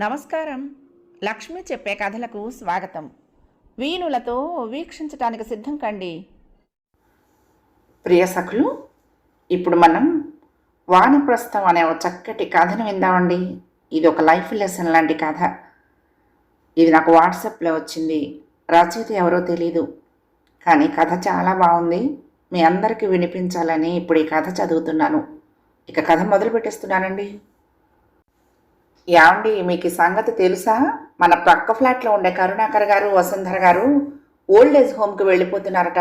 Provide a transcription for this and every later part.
నమస్కారం. లక్ష్మి చెప్పే కథలకు స్వాగతం. వీణులతో వీక్షించటానికి సిద్ధం కండి. ప్రియ సఖులు, ఇప్పుడు మనం వానప్రస్థం అనే ఒక చక్కటి కథను విందామండి. ఇది ఒక లైఫ్ లెసన్ లాంటి కథ. ఇది నాకు వాట్సాప్లో వచ్చింది. రచయిత ఎవరో తెలీదు, కానీ కథ చాలా బాగుంది. మీ అందరికీ వినిపించాలని ఇప్పుడు ఈ కథ చదువుతున్నాను. ఇక కథ మొదలు పెట్టేస్తున్నానండి. యాండి, మీకు ఈ సంగతి తెలుసా? మన పక్క ఫ్లాట్లో ఉండే కరుణాకర్ గారు, వసుంధర గారు ఓల్డ్ ఏజ్ హోమ్కి వెళ్ళిపోతున్నారట.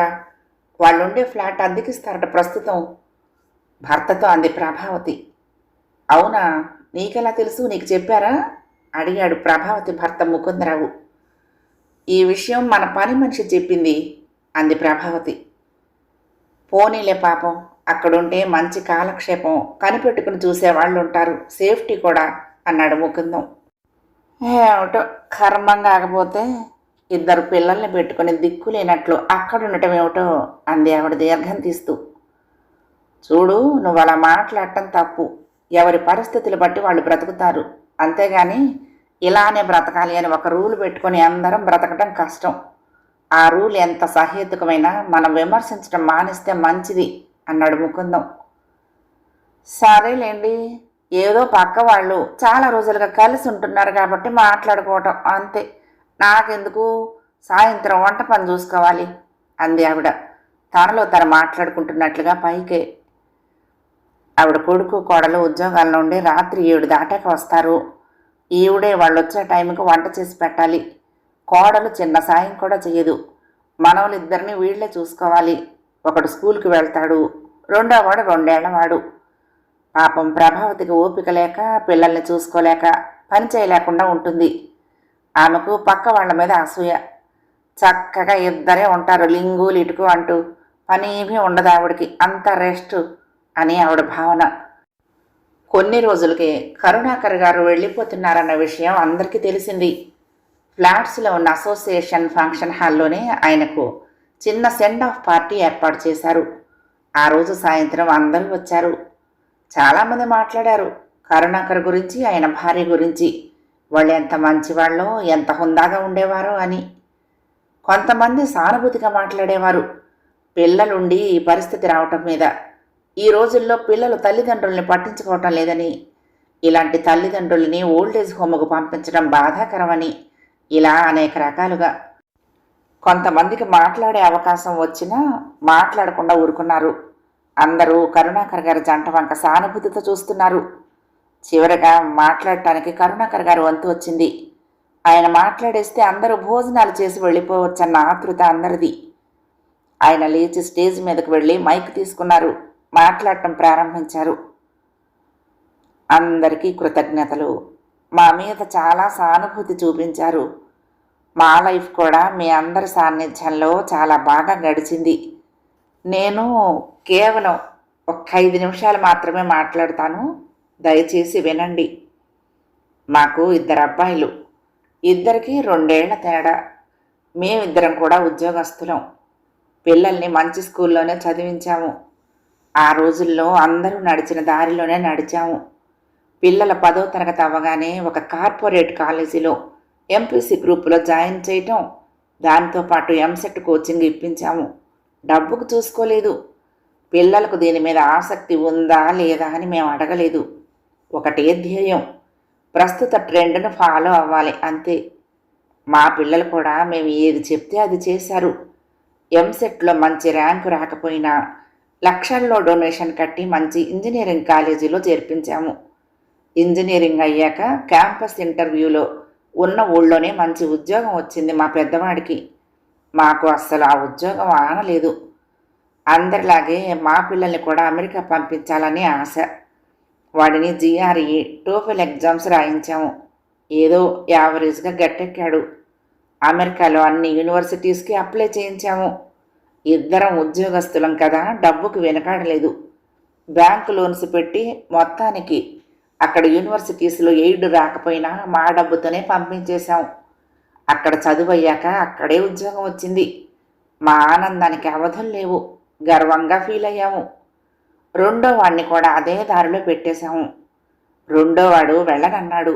వాళ్ళు ఉండే ఫ్లాట్ అద్దెకిస్తారట ప్రస్తుతం, భర్తతో అంది ప్రభావతి. అవునా, నీకెలా తెలుసు, నీకు చెప్పారా? అడిగాడు ప్రభావతి భర్త ముకుందరావు. ఈ విషయం మన పని మనిషి చెప్పింది అంది ప్రభావతి. పోనీలే పాపం, అక్కడుంటే మంచి కాలక్షేపం, కనిపెట్టుకుని చూసేవాళ్ళు ఉంటారు, సేఫ్టీ కూడా అన్నాడు ముకుందం. ఏమిటో కర్మం కాకపోతే ఇద్దరు పిల్లల్ని పెట్టుకుని దిక్కు లేనట్లు అక్కడుండటం ఏమిటో అంది ఆవిడ దీర్ఘం తీస్తూ. చూడు, నువ్వు అలా మాట్లాడటం తప్పు. ఎవరి పరిస్థితులు బట్టి వాళ్ళు బ్రతుకుతారు, అంతేగాని ఇలానే బ్రతకాలి అని ఒక రూల్ పెట్టుకొని అందరం బ్రతకటం కష్టం. ఆ రూల్ ఎంత సహేతుకమైనా మనం విమర్శించడం మానేస్తే మంచిది అన్నాడు ముకుందం. సరేలేండి, ఏదో పక్క వాళ్ళు చాలా రోజులుగా కలిసి ఉంటున్నారు కాబట్టి మాట్లాడుకోవటం అంతే. నాకెందుకు, సాయంత్రం వంట పని చూసుకోవాలి అంది ఆవిడ తనలో తను మాట్లాడుకుంటున్నట్లుగా. పైకే ఆవిడ కొడుకు కోడలు ఉద్యోగాల నుండి రాత్రి 7 దాటాక వస్తారు. ఈవిడే వాళ్ళు వచ్చే టైంకి వంట చేసి పెట్టాలి. కోడలు చిన్న సాయం కూడా చేయదు. మనవలిద్దరిని వీళ్లే చూసుకోవాలి. ఒకడు స్కూల్కి వెళ్తాడు, రెండో వాడు 2 ఏళ్లవాడు. పాపం ప్రభావతికి ఓపిక లేక, పిల్లల్ని చూసుకోలేక, పని చేయలేకుండా ఉంటుంది. ఆమెకు పక్క వాళ్ళ మీద అసూయ. చక్కగా ఇద్దరే ఉంటారు, లింగు లిటుకు అంటూ. పని ఏమీ ఉండదు ఆవిడకి, అంత రెస్ట్ అని ఆవిడ భావన. కొన్ని రోజులకే కరుణాకర్ గారు వెళ్ళిపోతున్నారన్న విషయం అందరికీ తెలిసింది. ఫ్లాట్స్లో ఉన్న అసోసియేషన్ ఫంక్షన్ హాల్లోనే ఆయనకు చిన్న సెండ్ ఆఫ్ పార్టీ ఏర్పాటు చేశారు. ఆ రోజు సాయంత్రం అందరూ వచ్చారు. చాలామంది మాట్లాడారు కరుణాకర్ గురించి, ఆయన భార్య గురించి. వాళ్ళు ఎంత మంచివాళ్ళో, ఎంత హుందాగా ఉండేవారో అని. కొంతమంది సానుభూతిగా మాట్లాడేవారు పిల్లలుండి ఈ పరిస్థితి రావటం మీద. ఈ రోజుల్లో పిల్లలు తల్లిదండ్రుల్ని పట్టించుకోవటం లేదని, ఇలాంటి తల్లిదండ్రులని ఓల్డేజ్ హోమ్కు పంపించడం బాధాకరమని, ఇలా అనేక రకాలుగా. కొంతమందికి మాట్లాడే అవకాశం వచ్చినా మాట్లాడకుండా ఊరుకున్నారు. అందరూ కరుణాకర్ గారి జంట వంక సానుభూతితో చూస్తున్నారు. చివరగా మాట్లాడటానికి కరుణాకర్ గారి వంతు వచ్చింది. ఆయన మాట్లాడేస్తే అందరూ భోజనాలు చేసి వెళ్ళిపోవచ్చన్న ఆతృత అందరిది. ఆయన లేచి స్టేజ్ మీదకు వెళ్ళి మైక్ తీసుకున్నారు, మాట్లాడటం ప్రారంభించారు. అందరికీ కృతజ్ఞతలు. మా మీద చాలా సానుభూతి చూపించారు. మా లైఫ్ కూడా మీ అందరి సాన్నిధ్యంలో చాలా బాగా గడిచింది. నేను కేవలం ఒక 5 నిమిషాలు మాత్రమే మాట్లాడతాను, దయచేసి వినండి. మాకు 2 అబ్బాయిలు, ఇద్దరికి 2 ఏళ్ల తేడా. మేమిద్దరం కూడా ఉద్యోగస్తులం. పిల్లల్ని మంచి స్కూల్లోనే చదివించాము. ఆ రోజుల్లో అందరూ నడిచిన దారిలోనే నడిచాము. పిల్లల 10వ తరగతి అవ్వగానే ఒక కార్పొరేట్ కాలేజీలో ఎంపీసీ గ్రూపులో జాయిన్ చేయటం, దాంతోపాటు ఎంసెట్ కోచింగ్ ఇప్పించాము. డబ్బుకు చూసుకోలేదు. పిల్లలకు దీని మీద ఆసక్తి ఉందా లేదా అని మేము అడగలేదు. ఒకటే ధ్యేయం, ప్రస్తుత ట్రెండ్ను ఫాలో అవ్వాలి, అంతే. మా పిల్లలు కూడా మేము ఏది చెప్తే అది చేశారు. ఎంసెట్లో మంచి ర్యాంకు రాకపోయినా లక్షల్లో డొనేషన్ కట్టి మంచి ఇంజనీరింగ్ కాలేజీలో చేర్పించాము. ఇంజనీరింగ్ అయ్యాక క్యాంపస్ ఇంటర్వ్యూలో ఉన్న ఊళ్ళోనే మంచి ఉద్యోగం వచ్చింది మా పెద్దవాడికి. మాకు అస్సలు ఆ ఉద్యోగం ఆనలేదు. అందరిలాగే మా పిల్లల్ని కూడా అమెరికా పంపించాలని ఆశ. వాడిని GRE, టోఫెల్ ఎగ్జామ్స్ రాయించాము. ఏదో యావరేజ్గా గట్టెక్కాడు. అమెరికాలో అన్ని యూనివర్సిటీస్కి అప్లై చేయించాము. ఇద్దరం ఉద్యోగస్తులం కదా, డబ్బుకు వెనకాడలేదు. బ్యాంకు లోన్స్ పెట్టి మొత్తానికి అక్కడ యూనివర్సిటీస్లో ఎయిడ్ రాకపోయినా మా డబ్బుతోనే పంపించేశాం. అక్కడ చదువు అయ్యాక అక్కడే ఉద్యోగం వచ్చింది. మా ఆనందానికి అవధులు లేవు. గర్వంగా ఫీల్ అయ్యాము. రెండో వాడిని కూడా అదే దారిలో పెట్టేశాము. రెండోవాడు వెళ్ళనన్నాడు.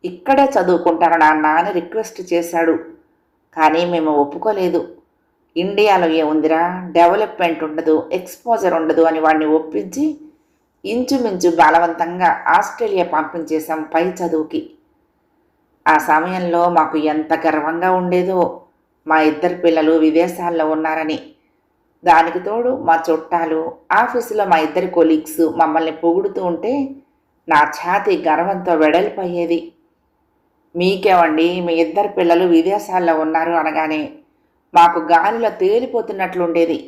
ఇక్కడే చదువుకుంటాను నాన్న అని రిక్వెస్ట్ చేశాడు. కానీ మేము ఒప్పుకోలేదు. ఇండియాలో ఏముందిరా, డెవలప్మెంట్ ఉండదు, ఎక్స్పోజర్ ఉండదు అని వాడిని ఒప్పించి ఇంచుమించు బలవంతంగా ఆస్ట్రేలియా పంపించేశాం పై చదువుకి. ఆ సమయంలో మాకు ఎంత గర్వంగా ఉండేదో మా ఇద్దరు పిల్లలు విదేశాల్లో ఉన్నారని. దానికి తోడు మా చుట్టాలు, ఆఫీసులో మా ఇద్దరి కొలీగ్స్ మమ్మల్ని పొగుడుతూ ఉంటే నా ఛాతీ గర్వంతో వెడల్పోయేది. మీకేమండి, మీ ఇద్దరు పిల్లలు విదేశాల్లో ఉన్నారు అనగానే మాకు గాలిలో తేలిపోతున్నట్లుండేది.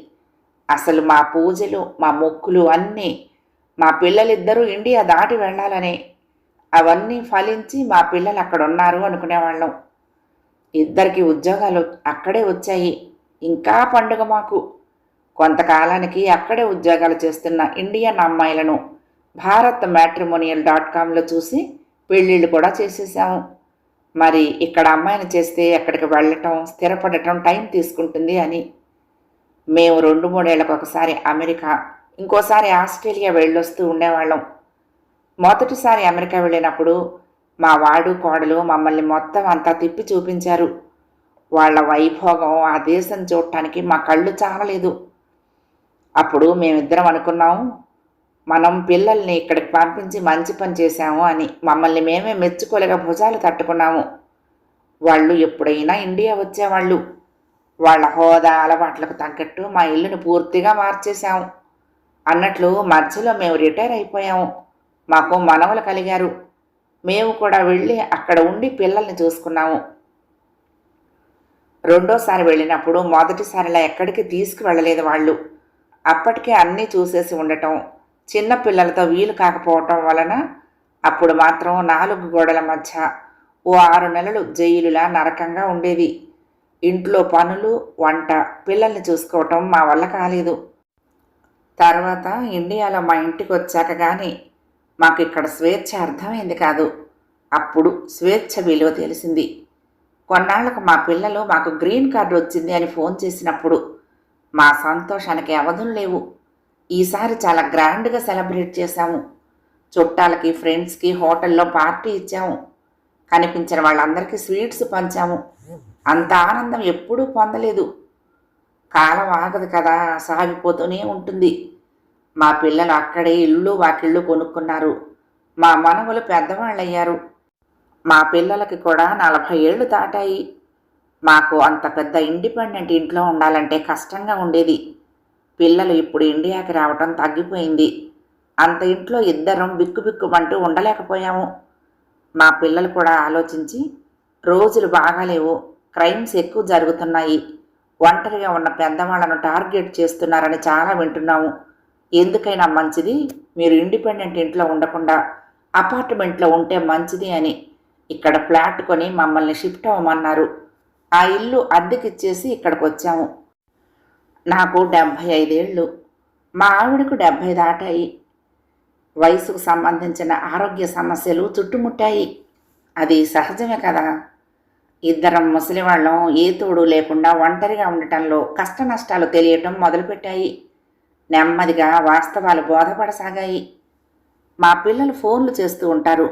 అసలు మా పూజలు, మా మొక్కులు అన్నీ మా పిల్లలిద్దరూ ఇండియా దాటి వెళ్ళాలనే. అవన్నీ ఫలించి మా పిల్లలు అక్కడ ఉన్నారు అనుకునేవాళ్ళం. ఇద్దరికి ఉద్యోగాలు అక్కడే వచ్చాయి. ఇంకా పండుగ మాకు. కొంతకాలానికి అక్కడే ఉద్యోగాలు చేస్తున్న ఇండియన్ అమ్మాయిలను భారత్ మ్యాట్రిమోనియల్.comలో చూసి పెళ్ళిళ్ళు కూడా చేసేసాము. మరి ఇక్కడ అమ్మాయిని చేస్తే ఎక్కడికి వెళ్ళటం, స్థిరపడటం టైం తీసుకుంటుంది అని. మేము 2-3 ఏళ్ళకు ఒకసారి అమెరికా, ఇంకోసారి ఆస్ట్రేలియా వెళ్ళొస్తూ ఉండేవాళ్ళం. మొదటిసారి అమెరికా వెళ్ళినప్పుడు మా వాడు కోడలు మమ్మల్ని మొత్తం అంతా తిప్పి చూపించారు. వాళ్ళ వైభోగం, ఆ దేశం చూడటానికి మా కళ్ళు చాలలేదు. అప్పుడు మేమిద్దరం అనుకున్నాం, మనం పిల్లల్ని ఇక్కడికి పంపించి మంచి పని చేశాము అని. మమ్మల్ని మేమే మెచ్చుకోలేక భుజాలు తట్టుకున్నాము. వాళ్ళు ఎప్పుడైనా ఇండియా వచ్చేవాళ్ళు. వాళ్ళ హోదా, అలవాట్లకు తగ్గట్టు మా ఇల్లుని పూర్తిగా మార్చేశాము. అన్నట్లు మధ్యలో మేము రిటైర్ అయిపోయాము. మాకు మనవలు కలిగారు. మేము కూడా వెళ్ళి అక్కడ ఉండి పిల్లల్ని చూసుకున్నాము. రెండోసారి వెళ్ళినప్పుడు మొదటిసారిలా ఎక్కడికి తీసుకువెళ్ళలేదు వాళ్ళు. అప్పటికే అన్నీ చూసేసి ఉండటం, చిన్న పిల్లలతో వీలు కాకపోవటం వలన అప్పుడు మాత్రం 4 గోడల మధ్య ఓ 6 నెలలు జైలులా నరకంగా ఉండేది. ఇంట్లో పనులు, వంట, పిల్లల్ని చూసుకోవటం మా వల్ల కాలేదు. తర్వాత ఇండియాలో మా ఇంటికి వచ్చాక కానీ మాకు ఇక్కడ స్వేచ్ఛ అర్థమైంది కాదు. అప్పుడు స్వేచ్ఛ విలువ తెలిసింది. కొన్నాళ్లకు మా పిల్లలు మాకు గ్రీన్ కార్డు వచ్చింది అని ఫోన్ చేసినప్పుడు మా సంతోషానికి అవధులు లేవు. ఈసారి చాలా గ్రాండ్గా సెలబ్రేట్ చేశాము. చుట్టాలకి, ఫ్రెండ్స్కి హోటల్లో పార్టీ ఇచ్చాము. కనిపించిన వాళ్ళందరికీ స్వీట్స్ పంచాము. అంత ఆనందం ఎప్పుడూ పొందలేదు. కాలం ఆగదు కదా, సాగిపోతూనే ఉంటుంది. మా పిల్లలు అక్కడే ఇల్లు వాకిళ్ళు కొనుక్కున్నారు. మా మనవలు పెద్దవాళ్ళయ్యారు. మా పిల్లలకి కూడా 40 ఏళ్ళు దాటాయి. మాకు అంత పెద్ద ఇండిపెండెంట్ ఇంట్లో ఉండాలంటే కష్టంగా ఉండేది. పిల్లలు ఇప్పుడు ఇండియాకి రావటం తగ్గిపోయింది. అంత ఇంట్లో ఇద్దరం బిక్కుబిక్కుమంటూ ఉండలేకపోయాము. మా పిల్లలు కూడా ఆలోచించి, రోజులు బాగాలేవు, క్రైమ్స్ ఎక్కువ జరుగుతున్నాయి, ఒంటరిగా ఉన్న పెద్దవాళ్లను టార్గెట్ చేస్తున్నారని చాలా వింటున్నాము. ఎందుకైనా మంచిది మీరు ఇండిపెండెంట్ ఇంట్లో ఉండకుండా అపార్ట్మెంట్లో ఉంటే మంచిది అని ఇక్కడ ఫ్లాట్ కొని మమ్మల్ని షిఫ్ట్ అవ్వమన్నారు. ఆ ఇల్లు అద్దెకిచ్చేసి ఇక్కడికి వచ్చాము. నాకు 75 ఏళ్ళు, మా ఆవిడకు 70 దాటాయి. వయసుకు సంబంధించిన ఆరోగ్య సమస్యలు చుట్టుముట్టాయి. అది సహజమే కదా. ఇద్దరం ముసలివాళ్ళం ఏ తోడు లేకుండా ఒంటరిగా ఉండటంలో కష్ట నష్టాలు తెలియటం మొదలుపెట్టాయి. నెమ్మదిగా వాస్తవాలు బోధపడసాగాయి. మా పిల్లలు ఫోన్లు చేస్తూ ఉంటారు.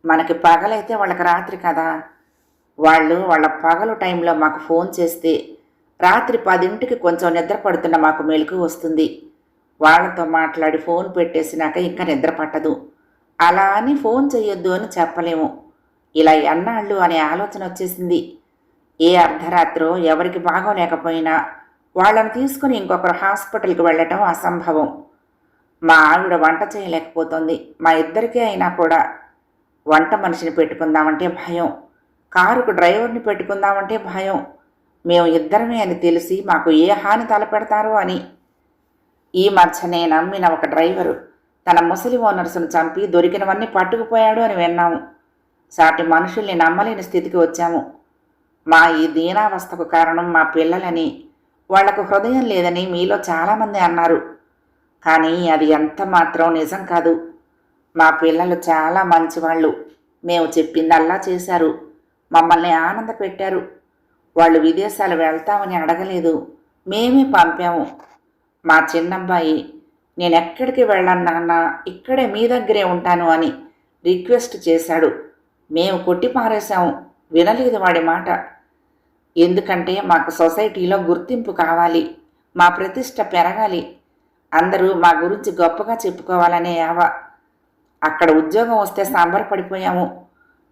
మనకి పగలైతే వాళ్ళకి రాత్రి కదా. వాళ్ళు వాళ్ళ పగలు టైంలో మాకు ఫోన్ చేస్తే రాత్రి 10ంటికి కొంచెం నిద్ర పడుతున్న మాకు మెలకు వస్తుంది. వాళ్ళతో మాట్లాడి ఫోన్ పెట్టేసినాక ఇంకా నిద్ర పట్టదు. అలా అని ఫోన్ చేయొద్దు అని చెప్పలేము. ఇలా ఎన్నాళ్ళు అనే ఆలోచన వచ్చేసింది. ఏ అర్ధరాత్రో ఎవరికి బాగోలేకపోయినా వాళ్ళను తీసుకుని ఇంకొకరు హాస్పిటల్కి వెళ్ళటం అసంభవం. మా ఆవిడ వంట చేయలేకపోతుంది. మా ఇద్దరికీ అయినా కూడా వంట మనిషిని పెట్టుకుందామంటే భయం, కారుకు డ్రైవర్ని పెట్టుకుందామంటే భయం. మేము ఇద్దరమే అని తెలిసి మాకు ఏ హాని తలపెడతారో అని. ఈ మధ్యనే నమ్మిన ఒక డ్రైవరు తన ముసలి ఓనర్స్ను చంపి దొరికినవన్నీ పట్టుకుపోయాడు అని విన్నాము. సాటి మనుషుల్ని నమ్మలేని స్థితికి వచ్చాము. మా ఈ దీనావస్థకు కారణం మా పిల్లలని, వాళ్లకు హృదయం లేదని మీలో చాలామంది అన్నారు. కానీ అది ఎంత మాత్రం నిజం కాదు. మా పిల్లలు చాలా మంచివాళ్ళు. మేము చెప్పిందల్లా చేశారు. మమ్మల్ని ఆనంద పెట్టారు. వాళ్ళు విదేశాలు వెళ్తామని అడగలేదు, మేమే పంపాము. మా చిన్నబ్బాయి నేనెక్కడికి వెళ్ళను నాన్న, ఇక్కడే మీ దగ్గరే ఉంటాను అని రిక్వెస్ట్ చేశాడు. మేము కొట్టి పారేశాము. వినలేదు వాడి మాట. ఎందుకంటే మాకు సొసైటీలో గుర్తింపు కావాలి, మా ప్రతిష్ట పెరగాలి, అందరూ మా గురించి గొప్పగా చెప్పుకోవాలనే యావ. అక్కడ ఉద్యోగం వస్తే సంబరపడిపోయాము.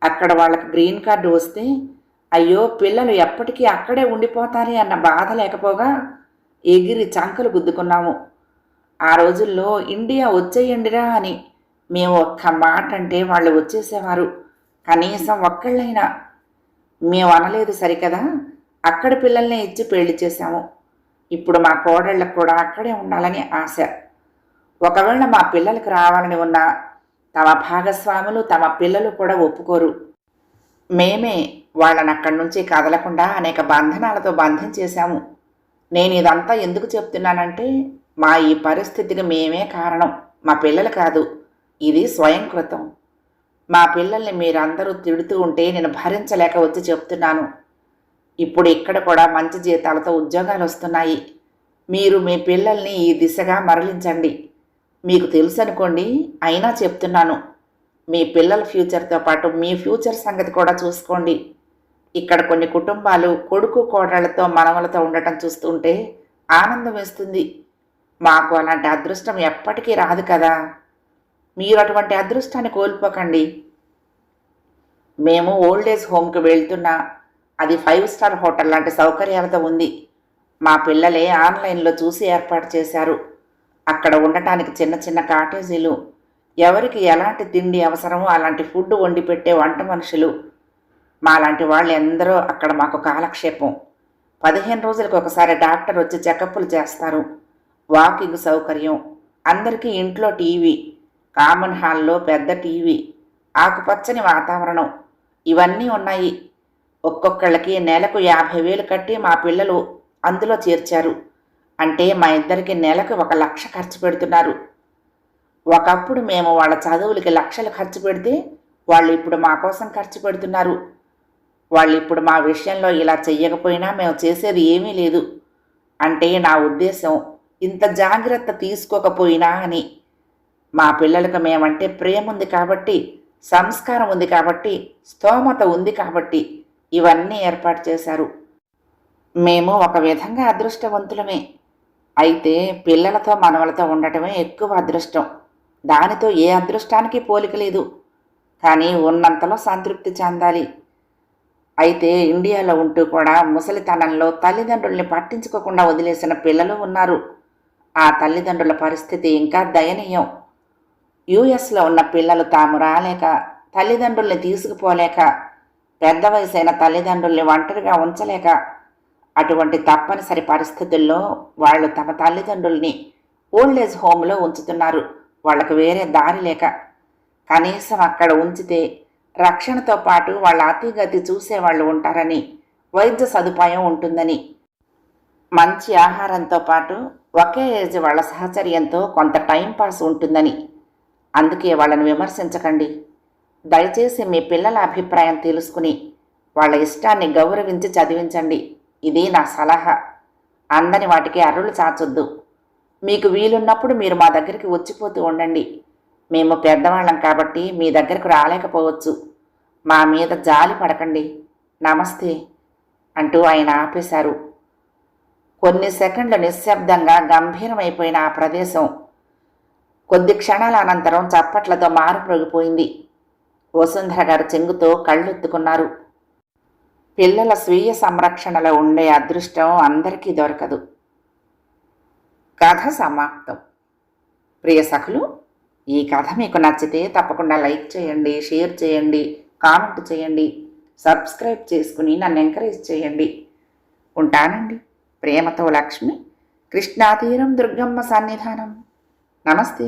అక్కడ వాళ్ళకి గ్రీన్ కార్డు వస్తే అయ్యో పిల్లలు ఎప్పటికీ అక్కడే ఉండిపోతారే అన్న బాధ లేకపోగా ఎగిరి చంకలు గుద్దుకున్నాము. ఆ రోజుల్లో ఇండియా వచ్చేయండిరా అని మేము ఒక్క మాట అంటే వాళ్ళు వచ్చేసేవారు. కనీసం ఒక్కళ్ళైనా. మేము అనలేదు సరికదా, అక్కడి పిల్లల్ని ఇచ్చి పెళ్లి చేశాము. ఇప్పుడు మా కోడళ్ళకు కూడా అక్కడే ఉండాలని ఆశ. ఒకవేళ మా పిల్లలకు రావాలని ఉన్నా తమ భాగస్వాములు తమ పిల్లలు కూడా ఒప్పుకోరు. మేమే వాళ్ళని అక్కడి నుంచి కదలకుండా అనేక బంధనాలతో బంధించేశాము. నేను ఇదంతా ఎందుకు చెప్తున్నానంటే మా ఈ పరిస్థితికి మేమే కారణం, మా పిల్లలు కాదు. ఇది స్వయంకృతం. మా పిల్లల్ని మీరందరూ తిడుతూ ఉంటే నేను భరించలేక వచ్చి చెప్తున్నాను. ఇప్పుడు ఇక్కడ కూడా మంచి జీతాలతో ఉద్యోగాలు వస్తున్నాయి. మీరు మీ పిల్లల్ని ఈ దిశగా మరలించండి. మీకు తెలుసు అనుకోండి, అయినా చెప్తున్నాను. మీ పిల్లల ఫ్యూచర్తో పాటు మీ ఫ్యూచర్ సంగతి కూడా చూసుకోండి. ఇక్కడ కొన్ని కుటుంబాలు కొడుకు కోడళ్లతో మనవలతో ఉండటం చూస్తుంటే ఆనందం వేస్తుంది. మాకు అలాంటి అదృష్టం ఎప్పటికీ రాదు కదా. మీరు అటువంటి అదృష్టాన్ని కోల్పోకండి. మేము ఓల్డేజ్ హోమ్కి వెళ్తున్నా అది 5 స్టార్ హోటల్ లాంటి సౌకర్యాలతో ఉంది. మా పిల్లలే ఆన్లైన్లో చూసి ఏర్పాటు చేశారు. అక్కడ ఉండటానికి చిన్న చిన్న కాటేజీలు, ఎవరికి ఎలాంటి తిండి అవసరమో అలాంటి ఫుడ్ వండి పెట్టే వంట మనుషులు. మాలాంటి వాళ్ళు ఎందరో అక్కడ మాకు కాలక్షేపం. 15 రోజులకు ఒకసారి డాక్టర్ వచ్చి చెకప్లు చేస్తారు. వాకింగ్ సౌకర్యం, అందరికీ ఇంట్లో టీవీ, కామన్ హాల్లో పెద్ద టీవీ, ఆకుపచ్చని వాతావరణం, ఇవన్నీ ఉన్నాయి. ఒక్కొక్కళ్ళకి నెలకు 50,000 కట్టి మా పిల్లలు అందులో చేర్చారు. అంటే మా ఇద్దరికి నెలకు 1,00,000 ఖర్చు పెడుతున్నారు. ఒకప్పుడు మేము వాళ్ళ చదువులకి లక్షలు ఖర్చు పెడితే వాళ్ళు ఇప్పుడు మా కోసం ఖర్చు పెడుతున్నారు. వాళ్ళు ఇప్పుడు మా విషయంలో ఇలా చెయ్యకపోయినా మేము చేసేది ఏమీ లేదు. అంటే నా ఉద్దేశం ఇంత జాగ్రత్త తీసుకోకపోయినా అని. మా పిల్లలకు మేమంటే ప్రేమ ఉంది కాబట్టి, సంస్కారం ఉంది కాబట్టి, స్తోమత ఉంది కాబట్టి ఇవన్నీ ఏర్పాటు చేశారు. మేము ఒక విధంగా అదృష్టవంతులమే. అయితే పిల్లలతో మనవలతో ఉండటమే ఎక్కువ అదృష్టం. దానితో ఏ అదృష్టానికి పోలిక లేదు. కానీ ఉన్నంతలో సంతృప్తి చెందాలి. అయితే ఇండియాలో ఉంటూ కూడా ముసలితనంలో తల్లిదండ్రుల్ని పట్టించుకోకుండా వదిలేసిన పిల్లలు ఉన్నారు. ఆ తల్లిదండ్రుల పరిస్థితి ఇంకా దయనీయం. యుఎస్లో ఉన్న పిల్లలు తాము రాలేక, తల్లిదండ్రుల్ని తీసుకుపోలేక, పెద్ద వయసైన తల్లిదండ్రుల్ని ఒంటరిగా ఉంచలేక, అటువంటి తప్పనిసరి పరిస్థితుల్లో వాళ్ళు తమ తల్లిదండ్రుల్ని ఓల్డేజ్ హోమ్లో ఉంచుతున్నారు. వాళ్ళకు వేరే దారి లేక. కనీసం అక్కడ ఉంచితే రక్షణతో పాటు వాళ్ళ అతిగతి చూసేవాళ్ళు ఉంటారని, వైద్య సదుపాయం ఉంటుందని, మంచి ఆహారంతో పాటు ఒకే ఏజ్ వాళ్ళ సహచర్యంతో కొంత టైంపాస్ ఉంటుందని. అందుకే వాళ్ళని విమర్శించకండి. దయచేసి మీ పిల్లల అభిప్రాయం తెలుసుకుని వాళ్ళ ఇష్టాన్ని గౌరవించి చదివించండి. ఇది నా సలహా. అందని వాటికి అర్రులు చాచొద్దు. మీకు వీలున్నప్పుడు మీరు మా దగ్గరికి వచ్చిపోతూ ఉండండి. మేము పెద్దవాళ్ళం కాబట్టి మీ దగ్గరకు రాలేకపోవచ్చు. మా మీద జాలి పడకండి. నమస్తే అంటూ ఆయన ఆపేశారు. కొన్ని సెకండ్లు నిశ్శబ్దంగా గంభీరమైపోయిన ఆ ప్రదేశం కొద్ది క్షణాల అనంతరం చప్పట్లతో మారుమ్రోగిపోయింది. వసుంధర గారు చెంగుతో కళ్ళెత్తుకున్నారు. పిల్లల స్వీయ సంరక్షణలో ఉండే అదృష్టం అందరికీ దొరకదు. కథ సమాప్తం. ప్రియ సఖులు, ఈ కథ మీకు నచ్చితే తప్పకుండా లైక్ చేయండి, షేర్ చేయండి, కామెంట్ చేయండి, సబ్స్క్రైబ్ చేసుకుని నన్ను ఎంకరేజ్ చేయండి. ఉంటానండి. ప్రేమతో లక్ష్మి. కృష్ణాతీరం దుర్గమ్మ సన్నిధానం. నమస్తే.